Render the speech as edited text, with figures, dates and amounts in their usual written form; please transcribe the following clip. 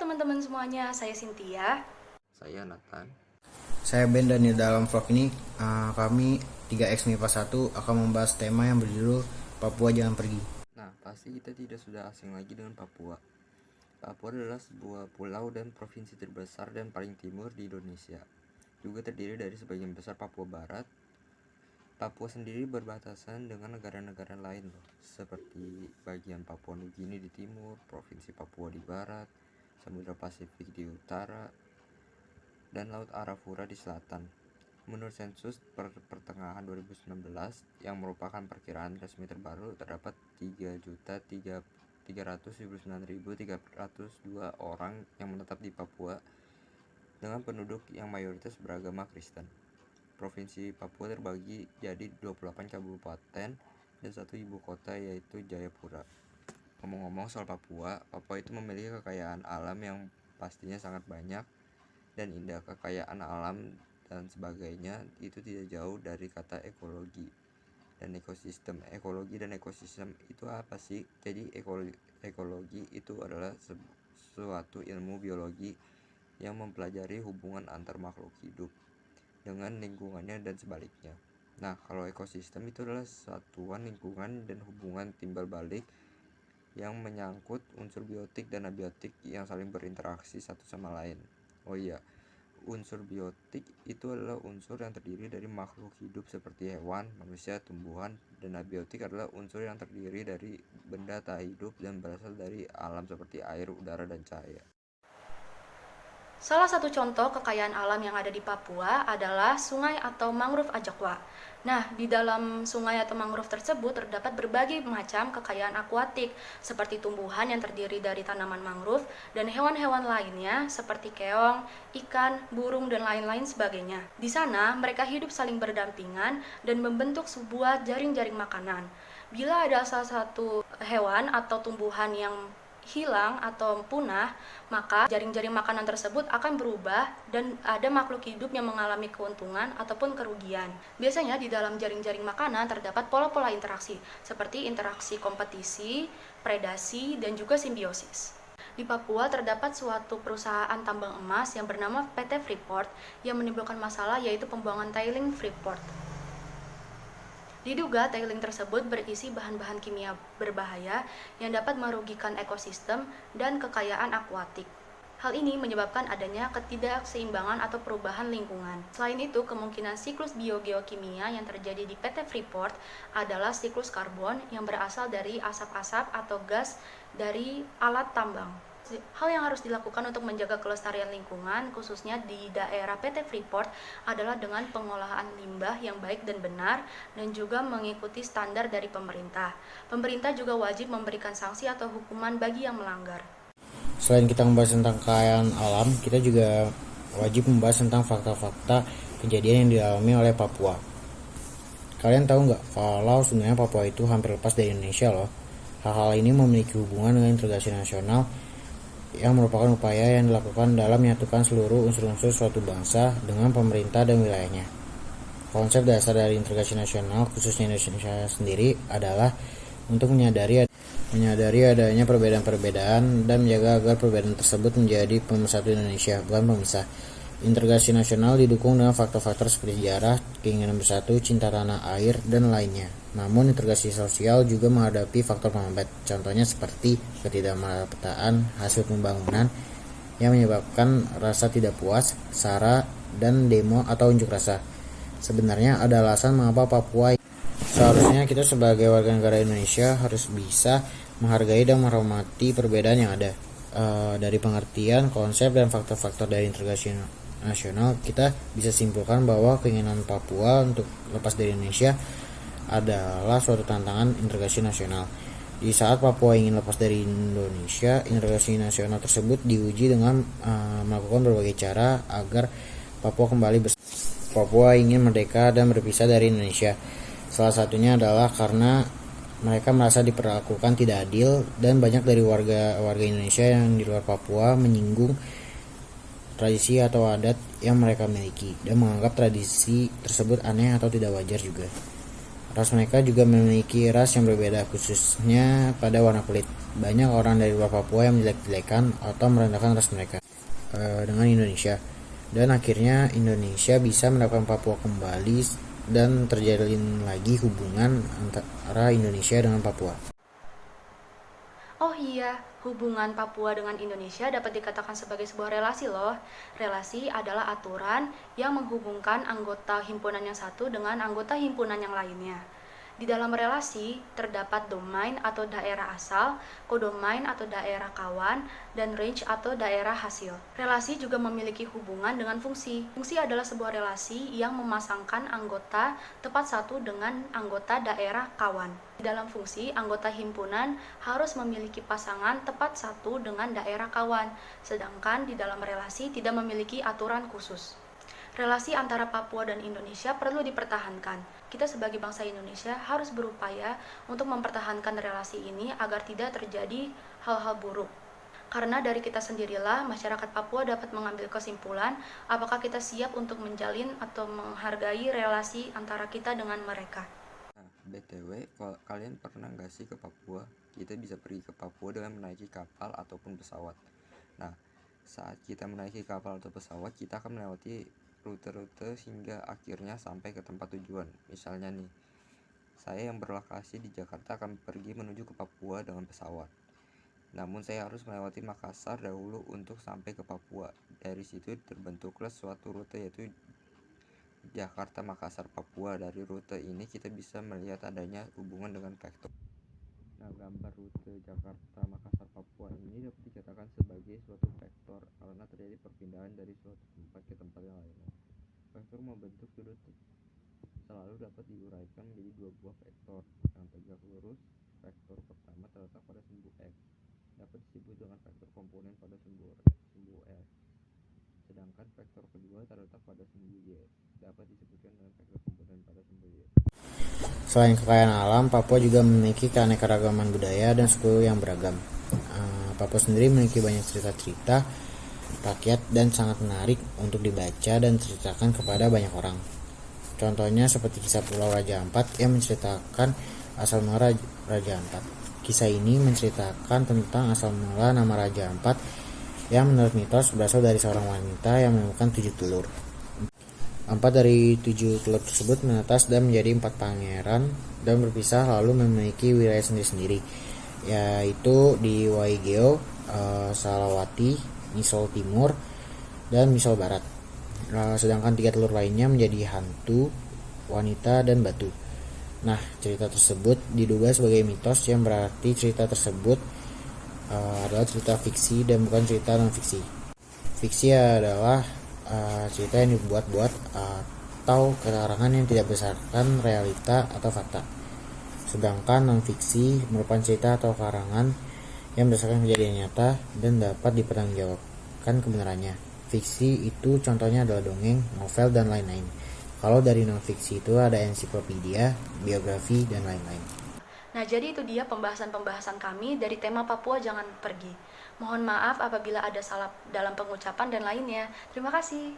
teman-teman semuanya, saya Cynthia. Saya Nathan. Saya Ben dan di dalam vlog ini kami 3X MIPA 1 akan membahas tema yang berjudul Papua Jangan Pergi. Nah, pasti kita tidak sudah asing lagi dengan Papua. Papua adalah sebuah pulau dan provinsi terbesar dan paling timur di Indonesia. Juga terdiri dari sebagian besar Papua Barat. Papua sendiri berbatasan dengan negara-negara lain loh, seperti bagian Papua Nugini di timur, provinsi Papua di barat, Samudra Pasifik di utara, dan Laut Arafura di selatan. Menurut sensus pertengahan 2019 yang merupakan perkiraan resmi terbaru, terdapat 3.379.302 orang yang menetap di Papua dengan penduduk yang mayoritas beragama Kristen. Provinsi Papua terbagi jadi 28 kabupaten dan satu ibu kota yaitu Jayapura. Ngomong-ngomong soal Papua, Papua itu memiliki kekayaan alam yang pastinya sangat banyak dan indah. Kekayaan alam dan sebagainya itu tidak jauh dari kata ekologi dan ekosistem. Ekologi dan ekosistem itu apa sih? Jadi ekologi itu adalah suatu ilmu biologi yang mempelajari hubungan antar makhluk hidup dengan lingkungannya dan sebaliknya. Nah, kalau ekosistem itu adalah satuan lingkungan dan hubungan timbal balik yang menyangkut unsur biotik dan abiotik yang saling berinteraksi satu sama lain. Oh iya, unsur biotik itu adalah unsur yang terdiri dari makhluk hidup seperti hewan, manusia, tumbuhan, dan abiotik adalah unsur yang terdiri dari benda tak hidup dan berasal dari alam seperti air, udara, dan cahaya. Salah satu contoh kekayaan alam yang ada di Papua adalah sungai atau mangrove Ajakwa. Nah, di dalam sungai atau mangrove tersebut terdapat berbagai macam kekayaan akuatik, seperti tumbuhan yang terdiri dari tanaman mangrove dan hewan-hewan lainnya seperti keong, ikan, burung, dan lain-lain sebagainya. Di sana, mereka hidup saling berdampingan dan membentuk sebuah jaring-jaring makanan. Bila ada salah satu hewan atau tumbuhan yang hilang atau punah, maka jaring-jaring makanan tersebut akan berubah dan ada makhluk hidup yang mengalami keuntungan ataupun kerugian. Biasanya di dalam jaring-jaring makanan terdapat pola-pola interaksi, seperti interaksi kompetisi, predasi, dan juga simbiosis. Di Papua terdapat suatu perusahaan tambang emas yang bernama PT Freeport yang menimbulkan masalah, yaitu pembuangan tailing Freeport. Diduga tailing tersebut berisi bahan-bahan kimia berbahaya yang dapat merugikan ekosistem dan kekayaan akuatik. Hal ini menyebabkan adanya ketidakseimbangan atau perubahan lingkungan. Selain itu, kemungkinan siklus biogeokimia yang terjadi di PT Freeport adalah siklus karbon yang berasal dari asap-asap atau gas dari alat tambang. Hal yang harus dilakukan untuk menjaga kelestarian lingkungan, khususnya di daerah PT Freeport, adalah dengan pengolahan limbah yang baik dan benar, dan juga mengikuti standar dari pemerintah. Pemerintah juga wajib memberikan sanksi atau hukuman bagi yang melanggar. Selain kita membahas tentang kekayaan alam, kita juga wajib membahas tentang fakta-fakta kejadian yang dialami oleh Papua. Kalian tahu nggak kalau sebenarnya Papua itu hampir lepas dari Indonesia loh? Hal-hal ini memiliki hubungan dengan integrasi nasional yang merupakan upaya yang dilakukan dalam menyatukan seluruh unsur-unsur suatu bangsa dengan pemerintah dan wilayahnya. Konsep dasar dari integrasi nasional, khususnya Indonesia sendiri, adalah untuk menyadari adanya perbedaan-perbedaan dan menjaga agar perbedaan tersebut menjadi pemersatu Indonesia, bukan pemisah. Integrasi nasional didukung dengan faktor-faktor seperti sejarah, keinginan bersatu, cinta tanah air, dan lainnya. Namun integrasi sosial juga menghadapi faktor penghambat, contohnya seperti ketidakmerataan hasil pembangunan yang menyebabkan rasa tidak puas, sara, dan demo atau unjuk rasa. Sebenarnya ada alasan mengapa Papua seharusnya kita sebagai warga negara Indonesia harus bisa menghargai dan menghormati perbedaan yang ada. Dari pengertian, konsep, dan faktor-faktor dari integrasi nasional, kita bisa simpulkan bahwa keinginan Papua untuk lepas dari Indonesia adalah suatu tantangan integrasi nasional. Di saat Papua ingin lepas dari Indonesia, integrasi nasional tersebut diuji dengan melakukan berbagai cara agar Papua kembali bersatu. Papua ingin merdeka dan berpisah dari Indonesia. Salah satunya adalah karena mereka merasa diperlakukan tidak adil, dan banyak dari warga Indonesia yang di luar Papua menyinggung tradisi atau adat yang mereka miliki dan menganggap tradisi tersebut aneh atau tidak wajar juga. Ras mereka juga memiliki ras yang berbeda, khususnya pada warna kulit. Banyak orang dari luar Papua yang menjelek-jelekan atau merendahkan ras mereka dengan Indonesia. Dan akhirnya Indonesia bisa mendapatkan Papua kembali dan terjalin lagi hubungan antara Indonesia dengan Papua. Oh iya, hubungan Papua dengan Indonesia dapat dikatakan sebagai sebuah relasi loh. Relasi adalah aturan yang menghubungkan anggota himpunan yang satu dengan anggota himpunan yang lainnya. Di dalam relasi, terdapat domain atau daerah asal, kodomain atau daerah kawan, dan range atau daerah hasil. Relasi juga memiliki hubungan dengan fungsi. Fungsi adalah sebuah relasi yang memasangkan anggota tepat satu dengan anggota daerah kawan. Di dalam fungsi, anggota himpunan harus memiliki pasangan tepat satu dengan daerah kawan, sedangkan di dalam relasi tidak memiliki aturan khusus. Relasi antara Papua dan Indonesia perlu dipertahankan. Kita sebagai bangsa Indonesia harus berupaya untuk mempertahankan relasi ini agar tidak terjadi hal-hal buruk. Karena dari kita sendirilah masyarakat Papua dapat mengambil kesimpulan apakah kita siap untuk menjalin atau menghargai relasi antara kita dengan mereka. Nah, BTW, kalian pernah nggak sih ke Papua? Kita bisa pergi ke Papua dengan menaiki kapal ataupun pesawat. Nah, saat kita menaiki kapal atau pesawat, kita akan melewati rute-rute hingga akhirnya sampai ke tempat tujuan. Misalnya nih, saya yang berlokasi di Jakarta akan pergi menuju ke Papua dengan pesawat. Namun saya harus melewati Makassar dahulu untuk sampai ke Papua. Dari situ terbentuklah suatu rute yaitu Jakarta Makassar Papua. Dari rute ini kita bisa melihat adanya hubungan dengan vektor. Nah, gambar rute Jakarta Makassar Papua ini dapat dikatakan sebagai suatu vektor karena terjadi perpindahan dari suatu tempat ke tempat yang lainnya. Vektor membentuk sudut selalu dapat diuraikan menjadi dua buah vektor yang tegak lurus. Vektor pertama terletak pada sumbu X, dapat disebut dengan vektor komponen pada sumbu X. Sedangkan vektor kedua terletak pada sumbu Y, dapat disebutkan dengan vektor komponen pada sumbu Y. Selain kekayaan alam, Papua juga memiliki keanekaragaman budaya dan suku yang beragam. Papua sendiri memiliki banyak cerita-cerita rakyat dan sangat menarik untuk dibaca dan diceritakan kepada banyak orang. Contohnya seperti kisah Pulau Raja Ampat yang menceritakan asal mula Raja Ampat. Kisah ini menceritakan tentang asal mula nama Raja Ampat yang menurut mitos berasal dari seorang wanita yang menemukan 7 telur. 4 dari 7 telur tersebut menetas dan menjadi 4 pangeran dan berpisah lalu memiliki wilayah sendiri-sendiri, yaitu di Waigeo, Salawati, Misol Timur, dan Misol Barat. Sedangkan 3 telur lainnya menjadi hantu, wanita, dan batu. Nah, cerita tersebut diduga sebagai mitos yang berarti cerita tersebut adalah cerita fiksi dan bukan cerita non-fiksi. Fiksi adalah cerita yang dibuat-buat atau karangan yang tidak berdasarkan realita atau fakta. Sedangkan non-fiksi merupakan cerita atau karangan yang berdasarkan kejadian nyata dan dapat dipertanggungjawabkan kebenarannya. Fiksi itu contohnya adalah dongeng, novel, dan lain-lain. Kalau dari non-fiksi itu ada ensiklopedia, biografi, dan lain-lain. Nah, jadi itu dia pembahasan-pembahasan kami dari tema Papua Jangan Pergi. Mohon maaf apabila ada salah dalam pengucapan dan lainnya. Terima kasih.